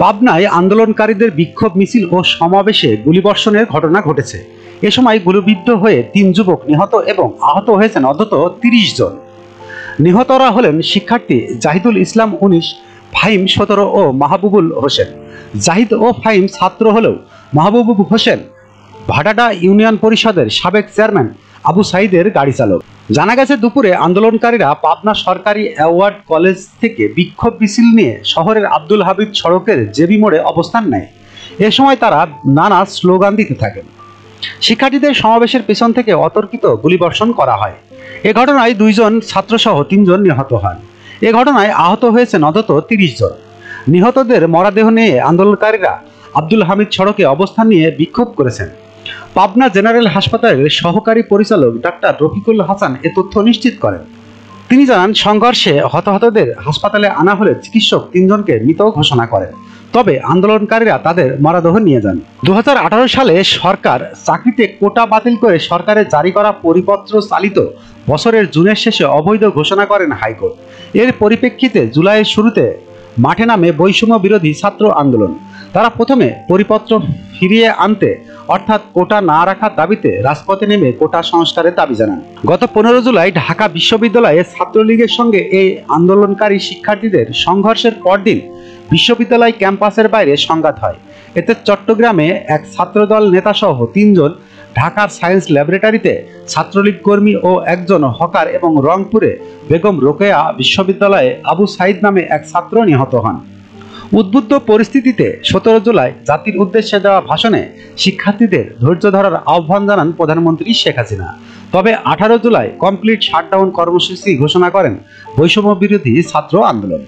পাবনায় আন্দোলনকারীদের বিক্ষোভ মিছিল ও সমাবেশে গুলিবর্ষণের ঘটনা ঘটেছে। এ সময় গুলিবিদ্ধ হয়ে ৩ যুবক নিহত এবং আহত হয়েছেন অন্তত ৩০ জন। নিহতরা হলেন শিক্ষার্থী জাহিদুল ইসলাম ১৯, ফাহিম ১৭ ও মাহবুবুল হোসেন। জাহিদ ও ফাহিম ছাত্র হলেও মাহবুব হোসেন ভাটাডা ইউনিয়ন পরিষদের সাবেক চেয়ারম্যান আবু সাইদের গাড়ি চালক। জানা গেছে, দুপুরে আন্দোলনকারীরা পাবনা সরকারি অ্যাওয়ার্ড কলেজ থেকে বিক্ষোভ মিছিল নিয়ে শহরের আব্দুল হামিদ সড়কের জেবি মোড়ে অবস্থান নেয়। এ সময় তারা নানা স্লোগান দিতে থাকেন। শিক্ষার্থীদের সমাবেশের পেছন থেকে অতর্কিত গুলিবর্ষণ করা হয়। এ ঘটনায় ২ জন ছাত্রসহ ৩ জন নিহত হন। এ ঘটনায় আহত হয়েছেন অন্তত ৩০ জন। নিহতদের মরদেহ নিয়ে আন্দোলনকারীরা আব্দুল হামিদ সড়কে অবস্থান নিয়ে বিক্ষোভ করেছেন। পাবনা জেনারেল হাসপাতালের সহকারী পরিচালক ডাক্তার রফিকুল হাসান এ তথ্য নিশ্চিত করেন। তিনি জানান, সংঘর্ষে হতাহতদের হাসপাতালে আনা হলে চিকিৎসক ৩ জনকে মৃত ঘোষণা করেন। তবে আন্দোলনকারীরা তাদের মরদেহ নিয়ে যান। ২০১৮ সালে সরকার চাকরিতে কোটা বাতিল করে সরকারের জারি করা পরিপত্র চালিত বছরের জুনের শেষে অবৈধ ঘোষণা করেন হাইকোর্ট। এর পরিপ্রেক্ষিতে জুলাইয়ের শুরুতে মাঠে নামে বৈষম্য বিরোধী ছাত্র আন্দোলন। তারা প্রথমে পরিপত্র ফিরিয়ে আনতে অর্থাৎ কোটা না রাখার দাবিতে রাজপথে নেমে কোটা সংস্কারের দাবি জানান। গত ১৫ জুলাই ঢাকা বিশ্ববিদ্যালয়ে ছাত্রলীগের সঙ্গে এই আন্দোলনকারী শিক্ষার্থীদের সংঘর্ষের পরদিন বিশ্ববিদ্যালয় ক্যাম্পাসের বাইরে সংঘাত হয়। এতে চট্টগ্রামে এক ছাত্রদল নেতাসহ ৩ জন ঢাকার সায়েন্স ল্যাবরেটরিতে ছাত্রলীগ কর্মী ও একজন হকার এবং রংপুরে বেগম রোকেয়া বিশ্ববিদ্যালয়ে আবু সাইদ নামে এক ছাত্র নিহত হন। উদ্বুদ্ধ পরিস্থিতিতে ১৭ জুলাই জাতির উদ্দেশ্যে দেওয়া ভাষণে শিক্ষার্থীদের ধৈর্য ধরার আহ্বান জানান প্রধানমন্ত্রী শেখ হাসিনা। তবে ১৮ জুলাই কমপ্লিট শাটডাউন কর্মসূচি ঘোষণা করেন বৈষম্য বিরোধী ছাত্র আন্দোলন।